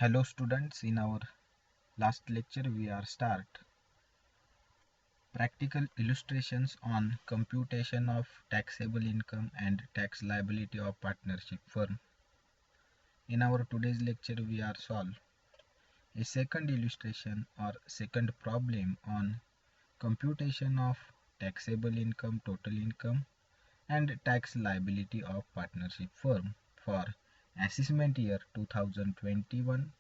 Hello students, in our last lecture we are start practical illustrations on computation of taxable income and tax liability of partnership firm. In our today's lecture we are solve a second illustration or second problem on computation of taxable income, total income and tax liability of partnership firm for assessment year 2021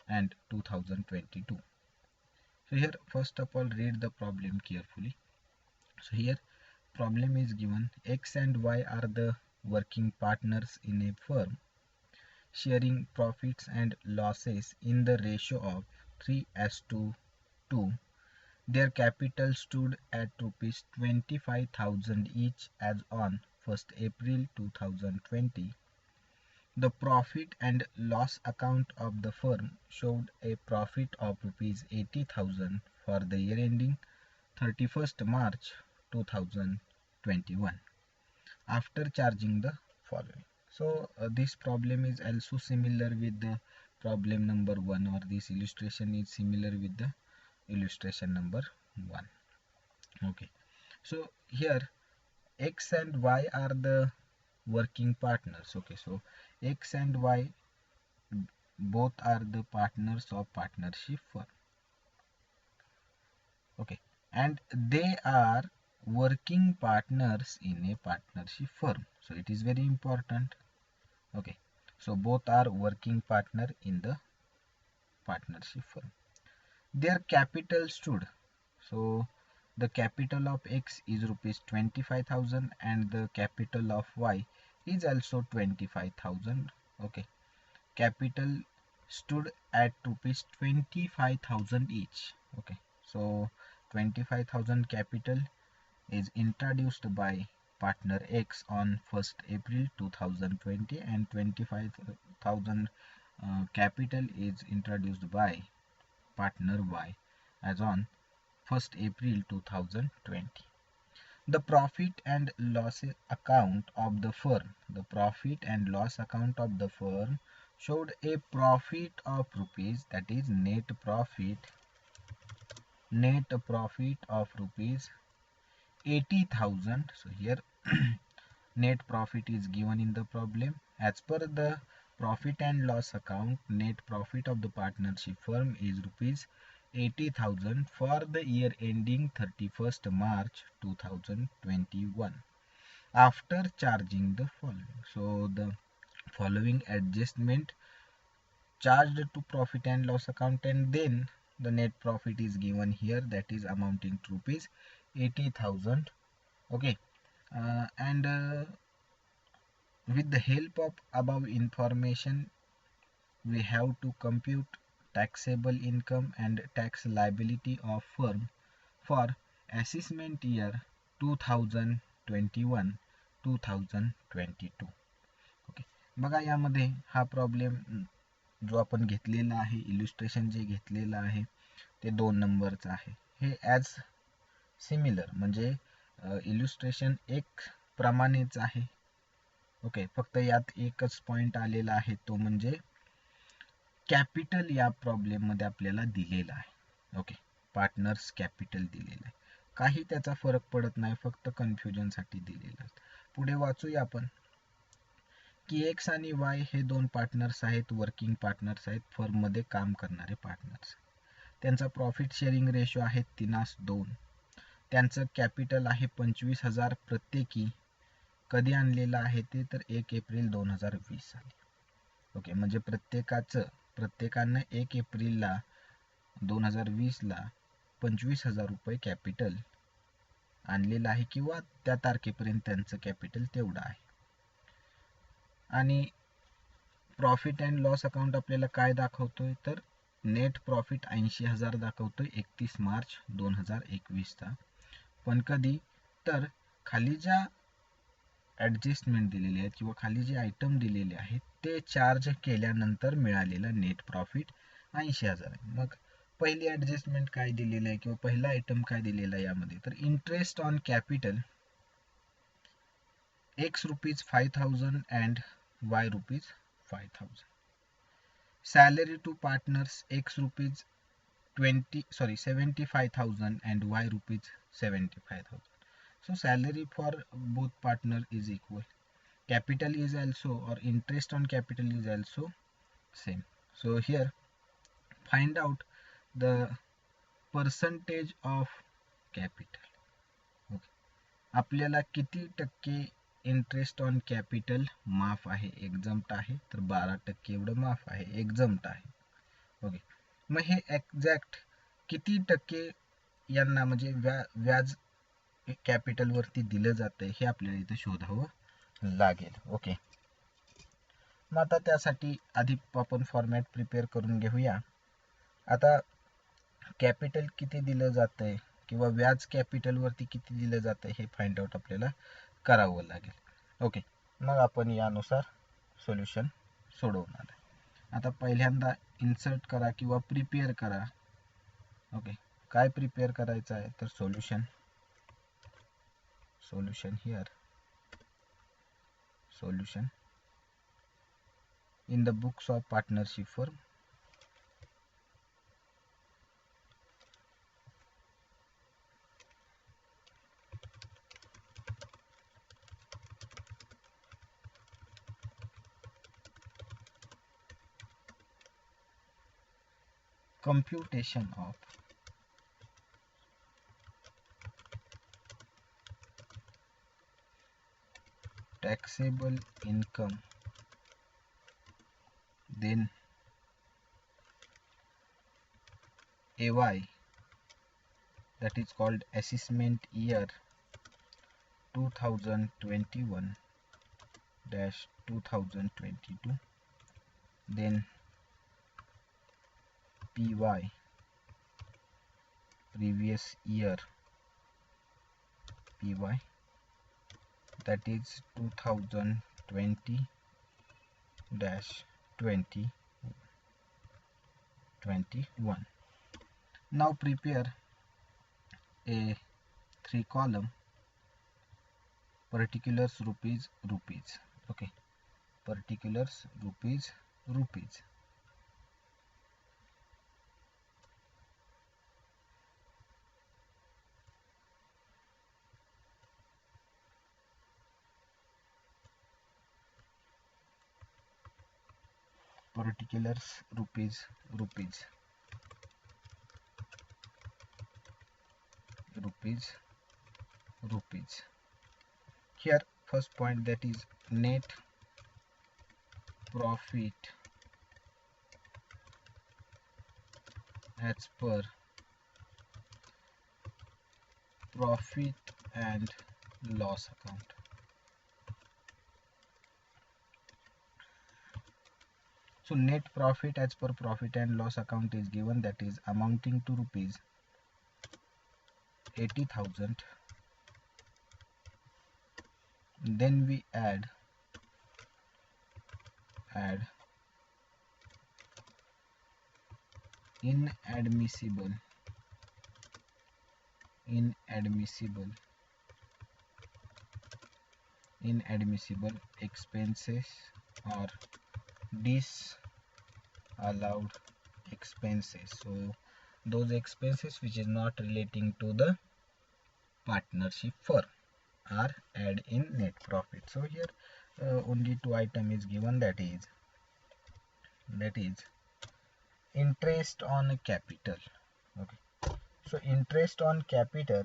and 2022. So here first of all read the problem carefully. So here problem is given X and Y are the working partners in a firm sharing profits and losses in the ratio of 3:2. Their capital stood at rupees 25,000 each as on 1st April 2020. The profit and loss account of the firm showed a profit of rupees 80,000 for the year ending 31st March 2021 after charging the following. So this problem is also similar with the problem number 1, or this illustration is similar with the illustration number 1. Okay, so here X and Y are the working partners. Okay, so X and Y both are the partners of partnership firm. Okay, and they are working partners in a partnership firm. So it is very important. Okay, so both are working partner in the partnership firm. Their capital stood. So the capital of X is rupees 25,000 and the capital of Y is also 25,000. Okay, capital stood at rupees 25,000 each. Okay, so 25,000 capital is introduced by partner X on 1st April 2020 and 25,000 capital is introduced by partner Y as on 1st April 2020. The profit and loss account of the firm, showed a profit of rupees, that is net profit of rupees 80,000. So here net profit is given in the problem. As per the profit and loss account, net profit of the partnership firm is rupees 80,000 for the year ending 31st March 2021 after charging the following. So the following adjustment charged to profit and loss account, and then the net profit is given here, that is amounting to rupees 80,000. Okay, and with the help of above information we have to compute taxable income and tax liability of firm for assessment year 2021-2022. Okay, बघा यामध्ये हा problem जो आपण घेतलेला आहे, इल्युस्ट्रेशन जे घेतलेलं आहे ते 2 नंबरचं आहे. हे ॲज सिमिलर म्हणजे इल्युस्ट्रेशन एक प्रमाणेच आहे. ओके, फक्त यात एकच पॉइंट आलेला आहे, तो म्हणजे कॅपिटल या प्रॉब्लेम मध्ये आपल्याला दिलेला आहे. ओके, पार्टनर्स कॅपिटल दिलेलं आहे, काही त्याचा फरक पडत नाही, फक्त कन्फ्युजन साठी दिलेलं आहे. पुढे वाचूया आपण की एक्स आणि वाय हे दोन पार्टनर्स आहेत, वर्किंग पार्टनर्स आहेत, फर्म मध्ये काम करणारे पार्टनर्स. त्यांचा प्रॉफिट शेअरिंग रेशो आहे 3:2. त्यांचं कॅपिटल आहे 25,000 प्रत्येकी. कधी आणलेलं आहे ते तर 1 एप्रिल 2020 साली. ओके, म्हणजे प्रत्येकानं 1 एप्रिलला 2020ला 25,000 रुपये कॅपिटल आणलेलं आहे, किंवा त्या तारखेपर्यंत त्यांचं कॅपिटल तेवढं आहे. आणि प्रॉफिट अँड लॉस अकाउंट आपल्याला काय दाखवतोय, तर नेट प्रॉफिट 80,000 दाखवतोय 31 मार्च 2021 चा. पण कधी, तर खाली ज्या ॲडजस्टमेंट दिलेली आहेत किंवा खाली जे आयटम दिलेले आहेत ते चार्ज केल्यानंतर मिळालेला नेट प्रॉफिट 80,000 आहे. मग पहिली ॲडजस्टमेंट काय दिलेलं आहे किंवा पहिला आयटम काय दिलेला आहे यामध्ये, तर interest on capital X rupees 5,000 and Y rupees 5,000. salary to partners X rupees 75,000 and Y rupees 75,000. So salary for both partner is equal. Capital is also, or interest on capital is also same. So here find out the percentage of capital. Okay. आपल्याला किती टक्के interest on capital माफ आहे, एक्झम्प्ट आहे, तर 12% एवढं माफ आहे, एक्झम्प्ट आहे. ओके. मग हे एक्झॅक्ट किती टक्के यांना म्हणजे व्याज कॅपिटल वरती दिलं जातंय हे आपल्याला इथे शोधावं लागेल. ओके. मग आता त्यासाठी आधी आपण फॉर्मॅट प्रिपेअर करून घेऊया. आता कॅपिटल किती दिलं जातंय किंवा व्याज कॅपिटल वरती किती दिलं जातंय हे फाइंड आउट आपल्याला करावं लागेल. ओके. मग आपण यानुसार सोल्युशन सोडवणार आहे. आता पहिल्यांदा इन्सर्ट करा किंवा प्रिपेअर करा. ओके. काय प्रिपेअर करायचं आहे तर solution here, solution in the books of partnership firm. Computation of taxable income, then AY, that is called assessment year 2021-2022, then PY, previous year PY, that is 2020-2021. Now prepare a 3 column particulars rupees. Okay, particulars rupees. Particulars rupees. Here first point, that is net profit as per profit and loss account. So net profit as per profit and loss account is given, that is amounting to rupees 80,000. Then we add inadmissible expenses or disallowed expenses. So those expenses which is not relating to the partnership firm are add in net profit. So here only 2 item is given, that is interest on capital. Okay. So interest on capital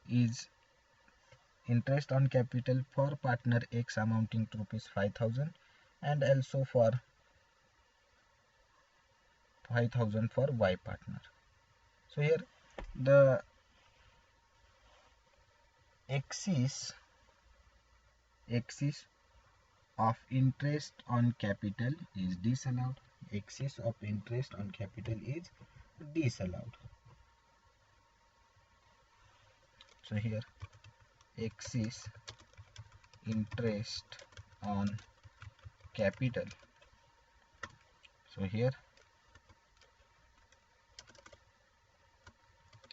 is interest on capital for partner X amounting to rupees 5,000 and also for 5,000 for Y partner. So here the axis of interest on capital is disallowed. Axis of interest on capital is disallowed. So here axis interest on capital. So here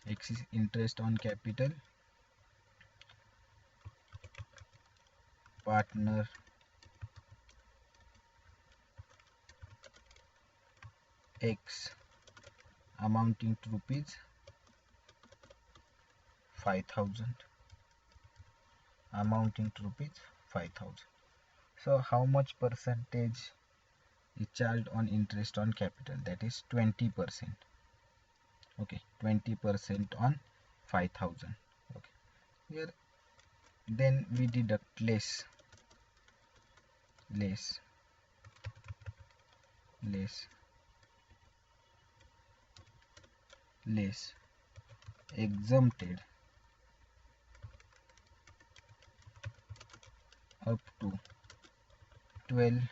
axis interest on capital partner X amounting to rupees 5,000, amounting to rupees 5,000. So how much percentage is charged on interest on capital? That is 20%. Okay, 20% on 5,000. Okay, here then we deduct less exempted up to 12%.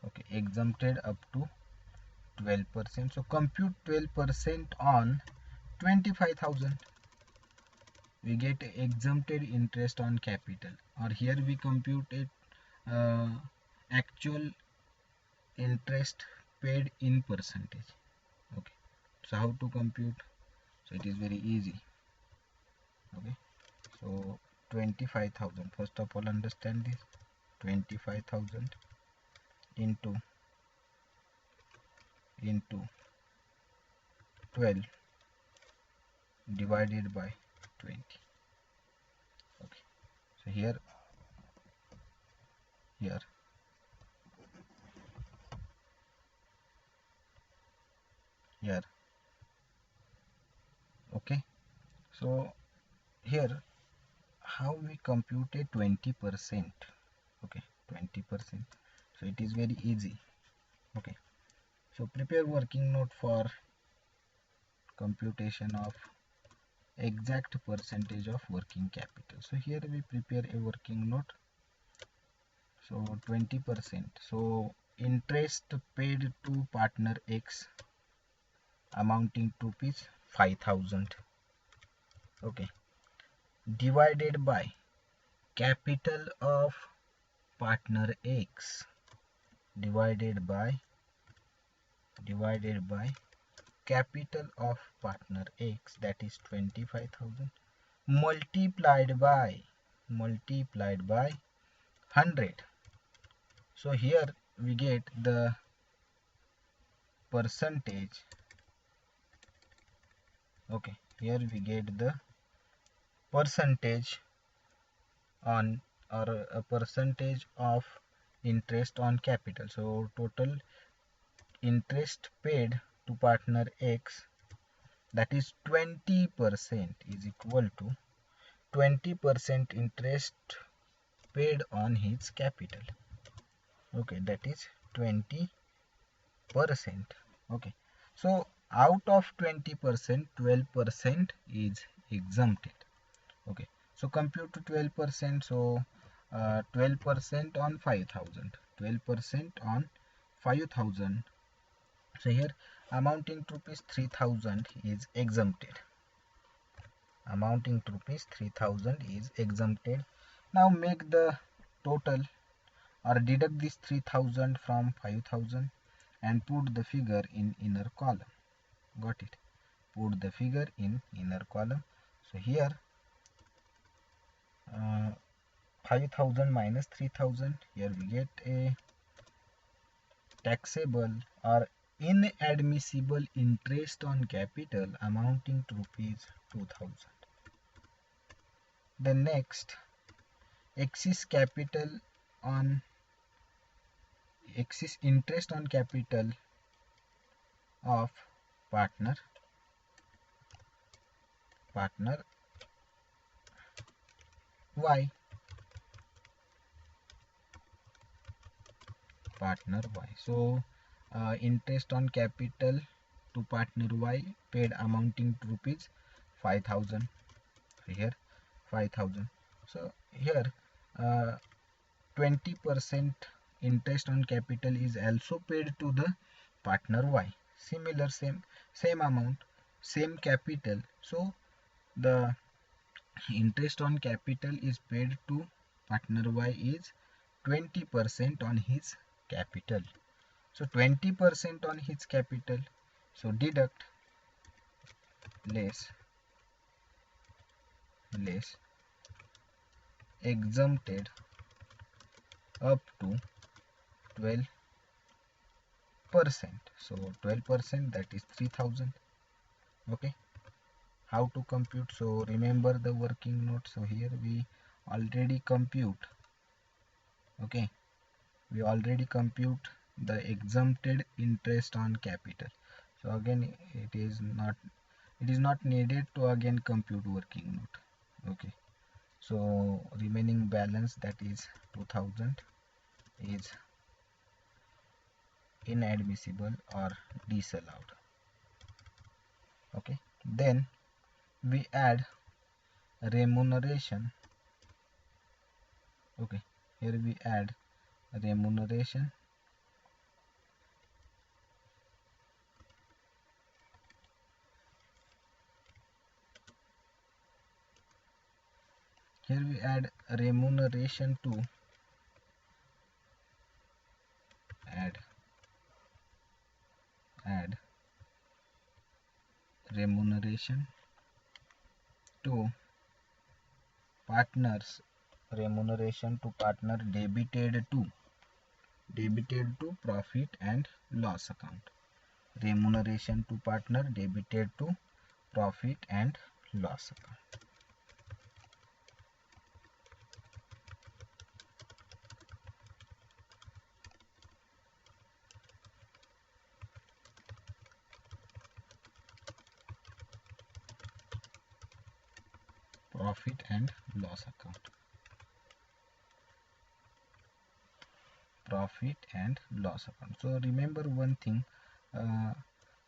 Okay, exempted up to 12%. So compute 12% on 25,000. We get exempted interest on capital, or here we compute it actual interest paid in percentage. Okay, so how to compute? So it is very easy. Okay, so 25,000, first of all understand this, 25,000 into 12 divided by 20. Okay, so here okay, so here how we compute a 20%. Okay, 20%, so it is very easy. Okay, so prepare working note for computation of exact percentage of working capital. So here we prepare a working note. So 20%, so interest paid to partner X amounting to rupees 5,000. Okay, divided by capital of partner X, divided by capital of partner X, that is 25,000, multiplied by 100. So here we get the percentage. Okay, here we get the percentage on, or a percentage of interest on capital. So total interest paid to partner X, that is 20%, is equal to 20% interest paid on his capital. Okay, that is 20%. Okay, so out of 20%, 12% is exempted. Okay, so compute to 12%. So 12% on 5,000, 12% on 5,000. So here amounting to rupees 3,000 is exempted. Amounting to rupees 3,000 is exempted. Now make the total, or deduct this 3,000 from 5,000 and put the figure in inner column. Got it? Put the figure in inner column. So here 5,000 minus 3,000, here we get a taxable or inadmissible interest on capital amounting to rupees 2,000. Then next, excess interest on capital of partner Y. So interest on capital to partner Y paid amounting to rupees 5,000. Here 5,000. So here 20% interest on capital is also paid to the partner Y. Similar, same amount, same capital. So the interest on capital is paid to partner Y is 20% on his capital. So 20% on his capital. So deduct less exempted up to 12%. So 12%, that is 3000. Okay, how to compute? So remember the working note. So here we already compute. Okay, we already compute the exempted interest on capital. So again it is not needed to again compute working note. Okay, so remaining balance, that is 2000, is inadmissible or disallowed. Okay, then we add remuneration. Okay, here we add remuneration. Here we add remuneration to add remuneration to partners, remuneration to partner debited to profit and loss account. Remuneration to partner debited to profit and loss account. Profit and loss account. Profit and loss account. So remember one thing,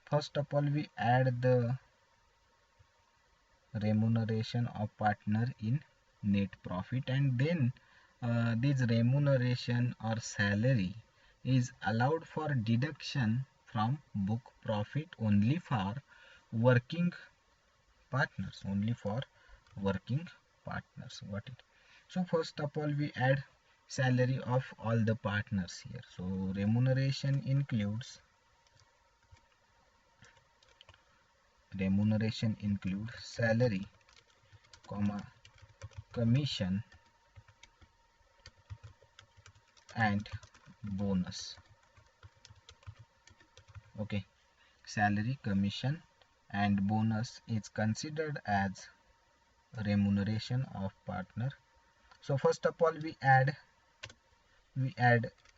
first of all we add the remuneration of partner in net profit, and then this remuneration or salary is allowed for deduction from book profit only for working partners, got it? So first of all we add salary of all the partners here. So remuneration includes salary, commission and bonus. Okay, salary, commission and bonus is considered as remuneration of partner. So first of all we add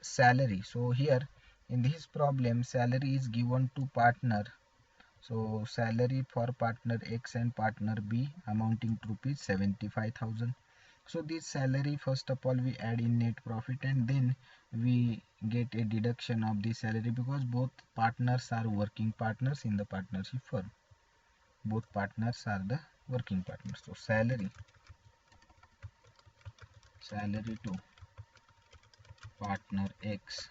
salary. So here in this problem salary is given to partner. So salary for partner X and partner B amounting to rupees 75,000. So this salary first of all we add in net profit, and then we get a deduction of the salary because both partners are working partners in the partnership firm. Both partners are the working partners. So salary to partner X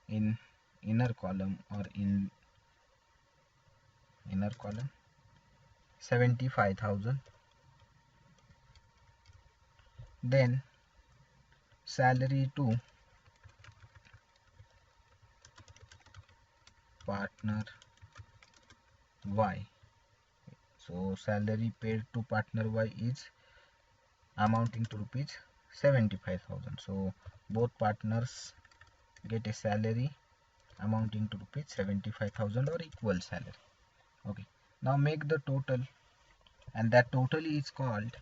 in inner column or in inner column 75,000. Then salary to partner Y. So salary paid to partner Y is amounting to rupees 75,000. So both partners get a salary amounting to rupees 75,000 or equal salary. Okay, now make the total, and that total is called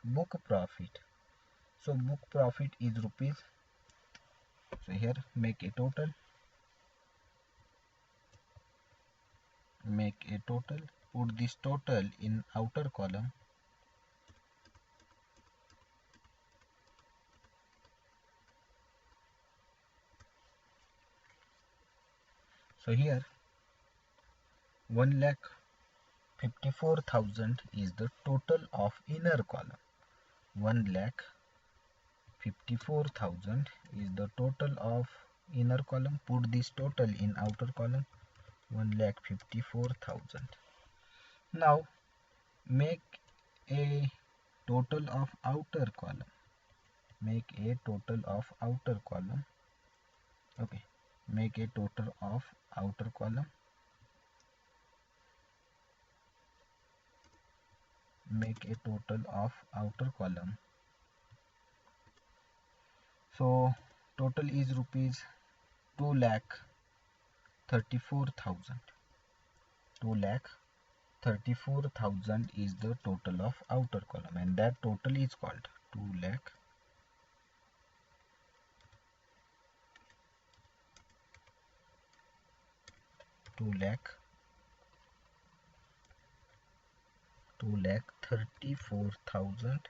book profit. So book profit is rupees. So here make a total, put this total in outer column. So here 1,54,000 is the total of inner column. 1,54,000 is the total of inner column. Put this total in outer column. 1,54,000. Now make a total of outer column. Okay, make a total of outer column. make a total of outer column. So total is rupees 2,34,000. 2,34,000 is the total of outer column, and that total is called 2,34,000,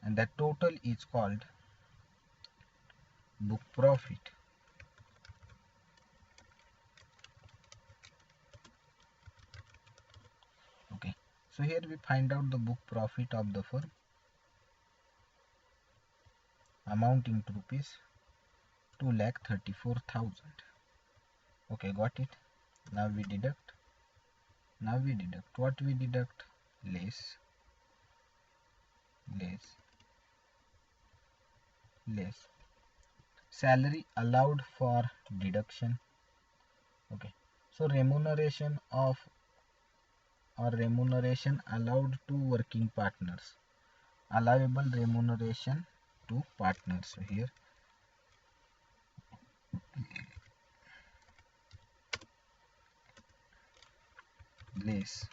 and that total is called book profit. Okay, so here we find out the book profit of the firm amounting to rupees 2,34,000. Okay, got it. Now we deduct. What we deduct? Less salary allowed for deduction. Okay, so remuneration allowed to working partners, allowable remuneration to partners. So here less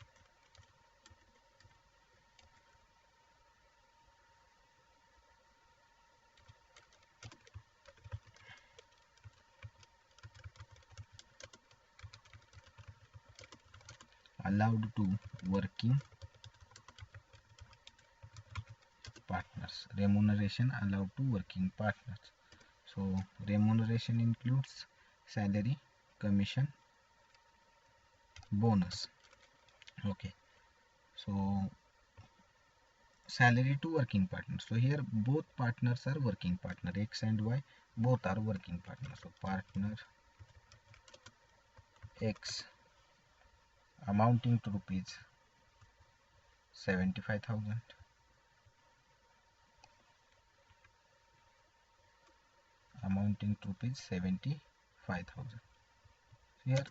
allowed to working partners, remuneration allowed to working partners. So remuneration includes salary, commission, bonus. Okay, so salary to working partners. So here both partners are working partner, X and Y both are working partners. So partner X amounting to rupees 75,000, amounting to rupees 75,000. Here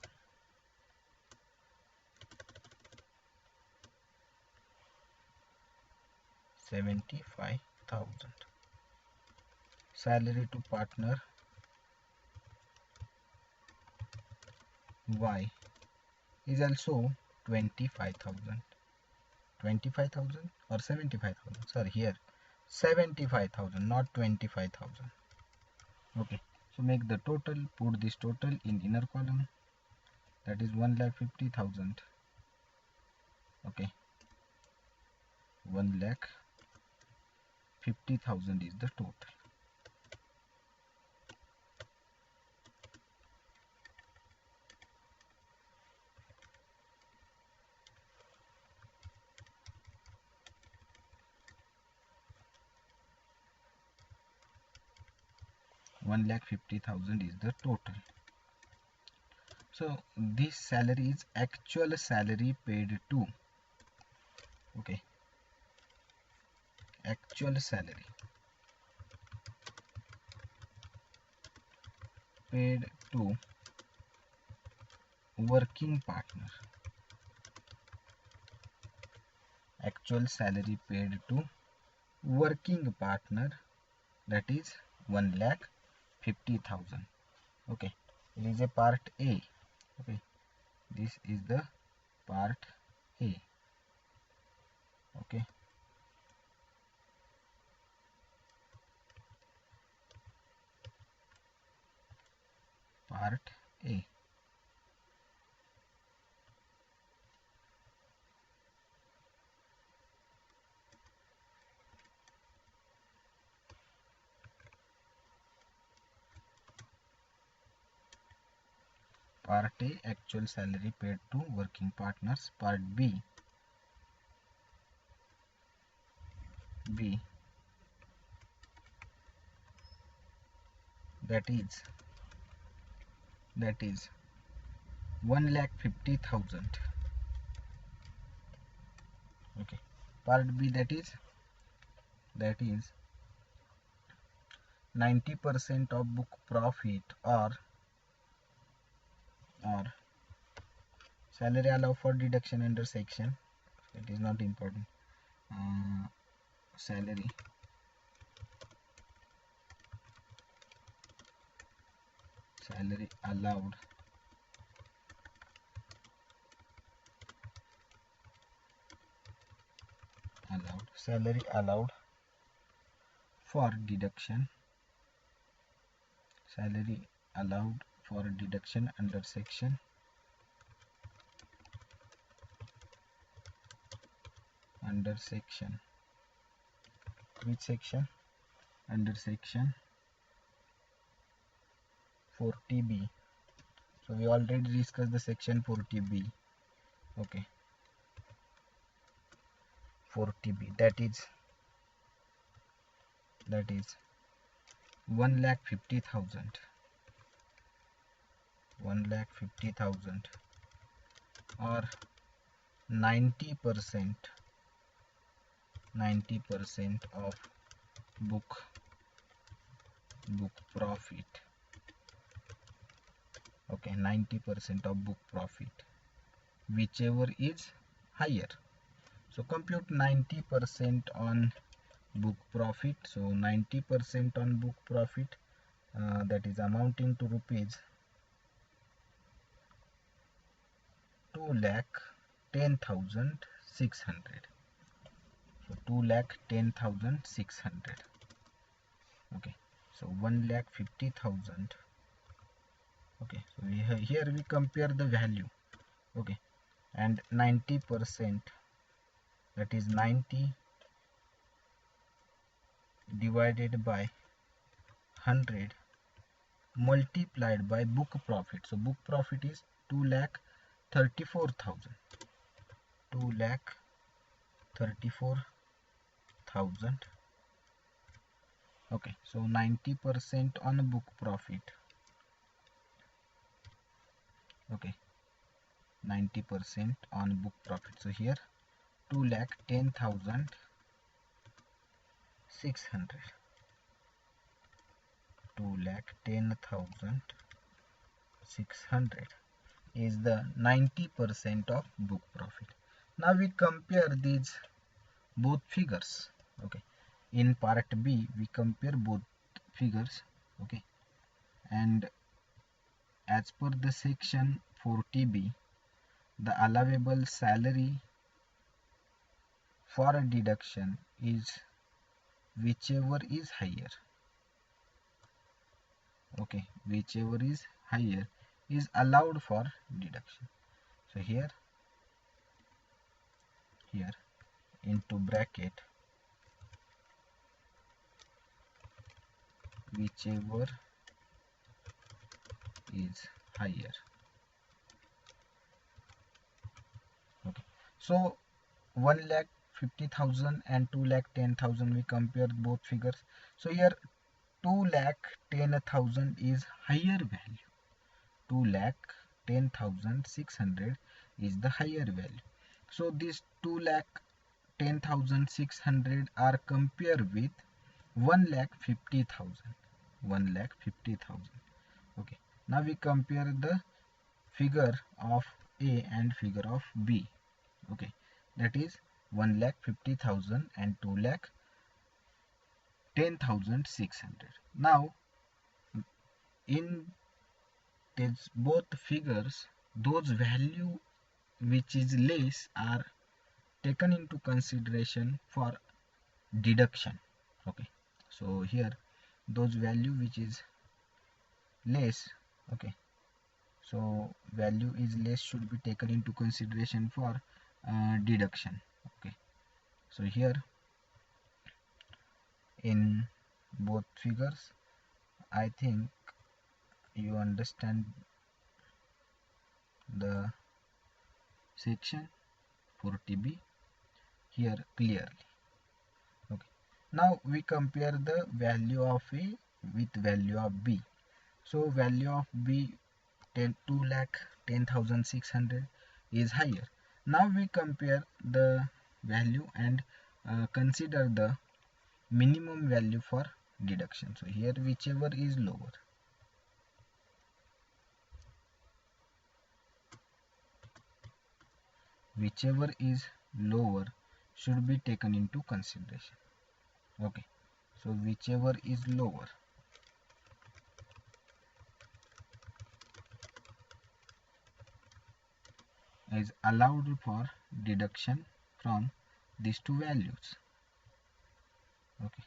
$75,000. Salary to partner Y is also 25,000. 25,000 or 75,000? Sorry, here 75,000, not 25,000. Okay, so make the total. Put this total in inner column. That is 1,50,000. Okay, 1,50,000 is the total. $1,50,000 is the total. So this salary is actual salary paid to. Okay, actual salary paid to working partner. Actual salary paid to working partner, that is 1,50,000. Okay, it is a part A. Okay, this is the part A. Okay, part A. Part A, actual salary paid to working partners. Part B, that is 1,50,000. Okay, part B, that is 90% of book profit or salary allowed for deduction under section It is not important. Salary allowed salary allowed for deduction, salary allowed for deduction under section which section? Under section 40B. So we already discussed the section 40B. Okay, 40B, that is 1,50,000 or 90% of book profit. Okay, 90% of book profit, whichever is higher. So compute 90% on book profit. So 90% on book profit, that is amounting to rupees 2,10,600. So 2,10,600. Okay, so 1,50,000. Okay, so here we compare the value. Okay, and 90%, that is 90 divided by 100 multiplied by book profit. So book profit is 2,34,000. 2,34,000. Okay, so 90% on book profit. Okay, 90% on book profit. So here 2,10,600. 2,10,600 is the 90% of book profit. Now we compare these both figures. Okay, in part B we compare both figures. Okay, and as per the section 40B, the allowable salary for a deduction is whichever is higher. Okay, whichever is higher is allowed for deduction. So here into bracket, whichever is higher. Okay, so 1,50,000 and 2,10,000, we compare both figures. So here 2,10,000 is higher value. 2,10,600 is the higher value. So these 2,10,600 are compared with 1,50,000. 1,50,000. Okay, now we compare the figure of A and figure of B. Okay, that is 1,50,000 and 2,10,600. Now in these both figures, those value which is less are taken into consideration for deduction. Okay, so here those value which is less, okay, so value is less should be taken into consideration for deduction. Okay, so here in both figures, I think you understand the section 40B here clearly. Okay, now we compare the value of A with value of B. So value of B 2,10,600 is higher. Now we compare the value and consider the minimum value for deduction. So here whichever is lower. Whichever is lower should be taken into consideration. Okay, so whichever is lower is allowed for deduction from these two values. Okay,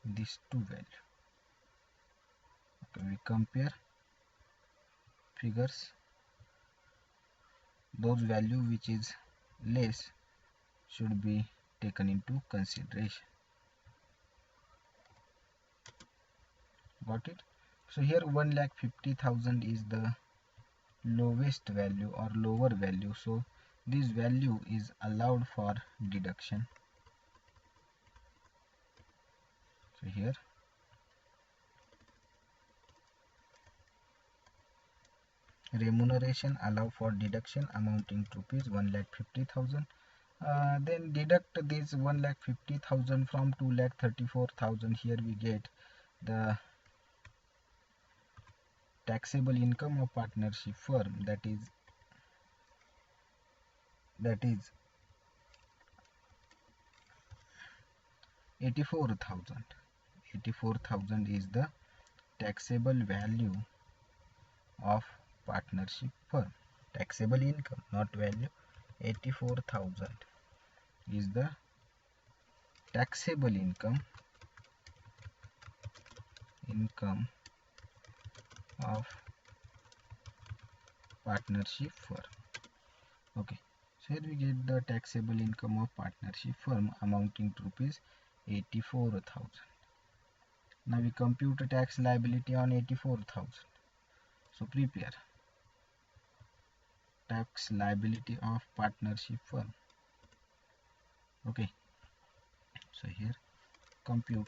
these two values. Okay, we compare figures. Those value which is less should be taken into consideration. Got it? So here 1,50,000 is the lowest value or lower value, so this value is allowed for deduction. So here remuneration allow for deduction amounting to rupees 1,50,000. Then deduct this 1,50,000 from 2,34,000. Here we get the taxable income of partnership firm, that is 84,000. 84,000 is the taxable value of partnership firm. Taxable income, not value. 84,000 is the taxable income of partnership firm. Okay, so here we get the taxable income of partnership firm amounting to rupees 84,000. Now we compute a tax liability on 84,000. So prepare tax liability of partnership firm. Okay, so here computation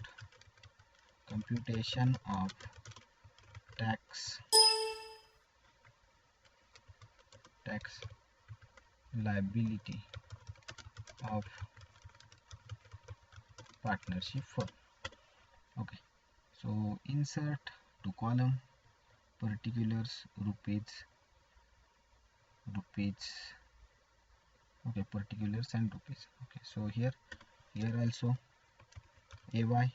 of tax liability of partnership firm. Okay, so insert to column particulars rupees. Okay, particulars and rupees. Okay, so here also AY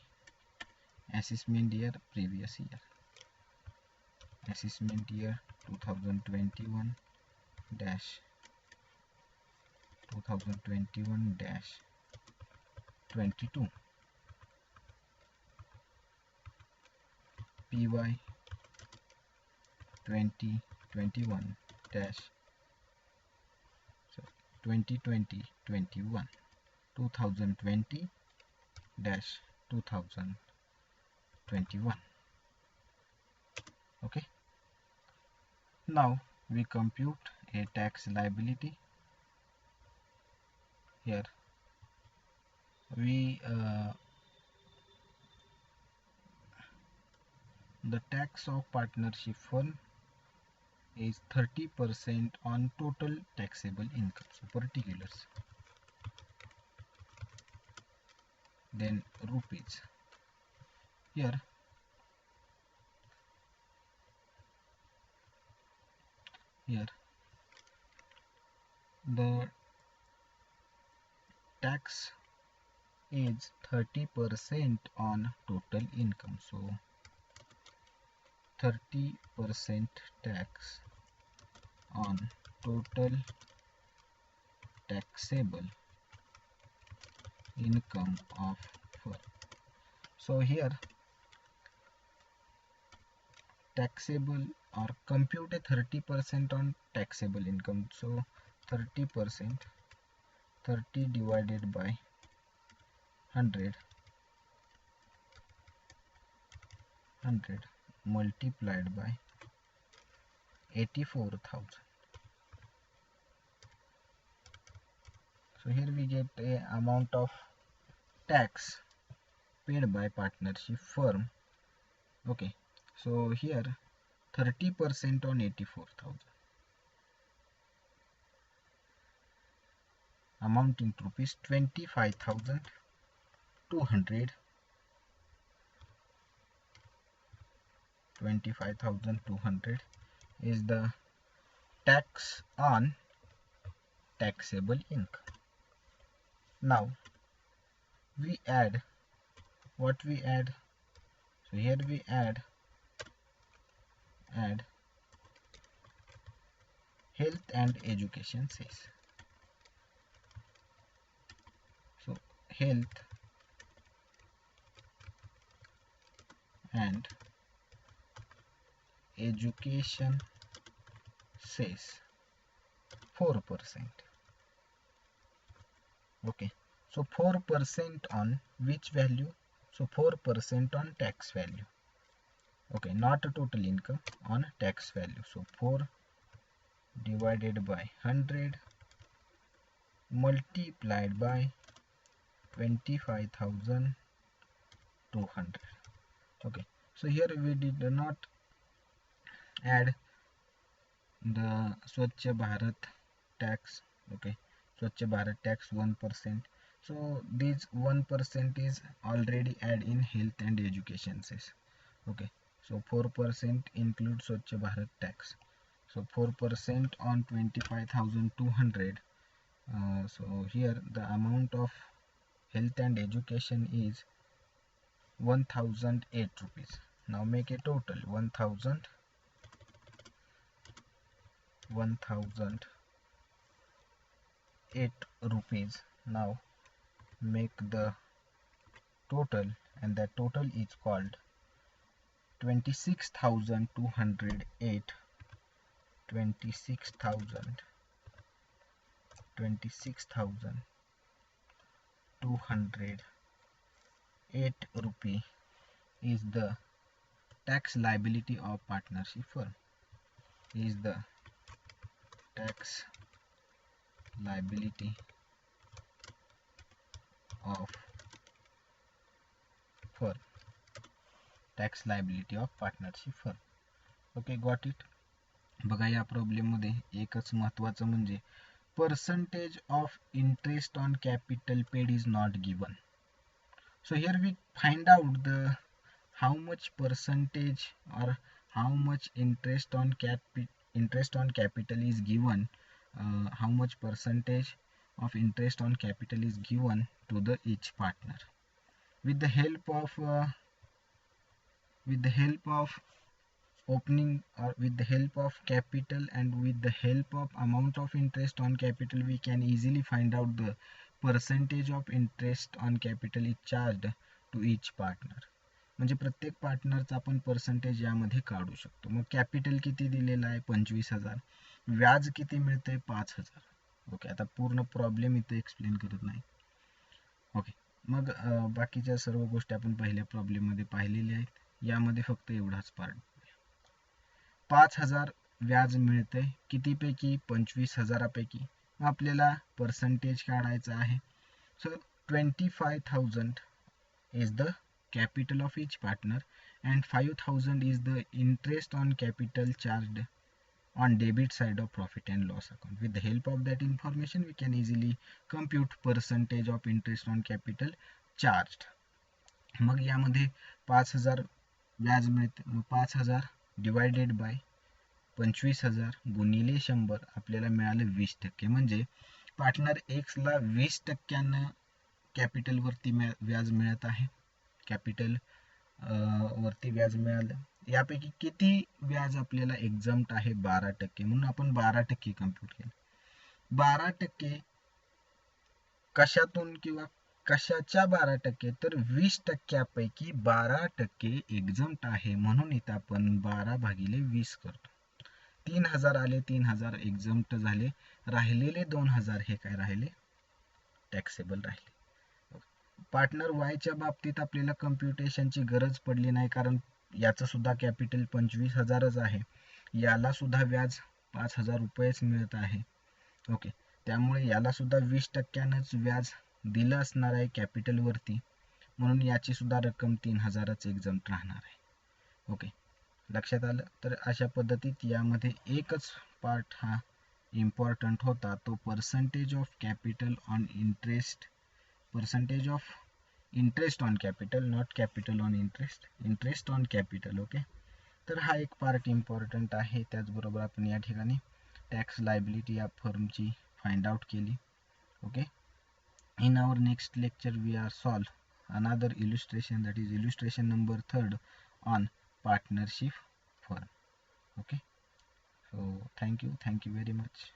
assessment year, previous year, assessment year 2021 dash 22 PY 2021 dash 2020-21 2020 dash 2021. Okay, now we compute a tax liability. Here we the tax of partnership firm is 30% on total taxable income. So particulars, then rupees. Here the tax is 30% on total income. So 30% tax on total taxable income of firm. So here taxable or compute a 30% on taxable income. So 30%, 30 divided by 100 multiplied by 84,000. So here we get a amount of tax paid by partnership firm. Okay, so here 30% on 84,000 amounting to rupees 25,200. 25,200 is the tax on taxable income. Now we add what we add. So here we add health and education cess. So health and education cess 4%. Okay, so 4% on which value? So 4% on tax value. Okay, not a total income, on tax value. So 4 divided by 100 multiplied by 25,200. Okay, so here we did not add the Swachh Bharat tax. Okay, Swachh Bharat tax 1%. So this 1% is already add in health and education cess. Okay, so 4% includes Swachh Bharat tax. So 4% on 25,200. So here the amount of health and education is 1008 rupees. Now make a total 1008 rupees. Now make the total, and that total is called 26,208. 26,208 rupee is the tax liability of partnership firm. Is the tax liability of firm. Tax liability of partnership firm. Okay, got it. बघा या problem मध्ये एकच महत्त्वाचं म्हणजे percentage of interest on capital paid is not given. So here we find out the how much percentage or how much interest on capital is given, how much percentage of interest on capital is given to the each partner with the help of opening, or with the help of capital and with the help of amount of interest on capital, we can easily find out the percentage of interest on capital is charged to each partner. म्हणजे प्रत्येक पार्टनरचा आपण percentage यामध्ये काढू शकतो. मग capital किती दिलेला आहे 25,000, व्याज किती मिळते 5,000. ओके, आता पूर्ण प्रॉब्लेम इथे एक्सप्लेन करत नाही. ओके, मग बाकीच्या सर्व गोष्टी आपण पहिल्या प्रॉब्लेम मध्ये पाहिलेल्या आहेत. यामध्ये फक्त एवढाच पार्ट, 5,000 व्याज मिळते कितीपैकी 25,000पैकी. आपल्याला पर्सेंटेज काढायचा आहे. सो 25,000 is the capital of each partner and 5,000 is the interest on capital charged on debit side of profit and loss account. With the help of that information we can easily compute percentage of interest on capital charged. मग यामध्ये 5,000 व्याज मिळते. मग 5,000 divided by 25,000 गुणिले 100 आपल्याला मिळालं 20%. म्हणजे partner x ला 20% capital वरती व्याज मिळत आहे. कॅपिटल वरती व्याज मिळालं. यापैकी किती व्याज आपल्याला एक्झम्प्ट आहे 12%, म्हणून आपण 12% कम्प्यूट केलं. 12% कशातून किंवा कशाच्या 12%, तर 20%पैकी 12% एक्झम्प्ट आहे, म्हणून इथं आपण 12/20 करतो. 3,000 आले, 3,000 एक्झम्प्ट झाले, राहिलेले 2,000 हे काय राहिले, टॅक्सेबल राहिले. पार्टनर वायच्या बाबतीत आपल्याला कम्प्युटेशनची गरज पडली नाही, कारण याचं सुद्धा कॅपिटल 25,000च आहे, याला सुद्धा व्याज 5,000 रुपयेच मिळत आहे. ओके, त्यामुळे याला सुद्धा 20%नच व्याज दिलं असणार आहे कॅपिटल वरती, म्हणून याची सुद्धा रक्कम 3,000च एक्झम्प्ट राहणार आहे. ओके, लक्षात आलं. तर अशा पद्धतीत यामध्ये एकच पार्ट हा इम्पॉर्टंट होता, तो percentage of capital on interest, percentage of interest on capital, not capital on interest, interest on capital. Okay, तर हा एक पार्ट इम्पॉर्टंट आहे. त्याचबरोबर आपण या ठिकाणी टॅक्स लायबिलिटी या फर्मची फाइंड आउट केली. Okay, In our next lecture we are solve another illustration, that is illustration number 3 on partnership firm. Okay, so thank you very much.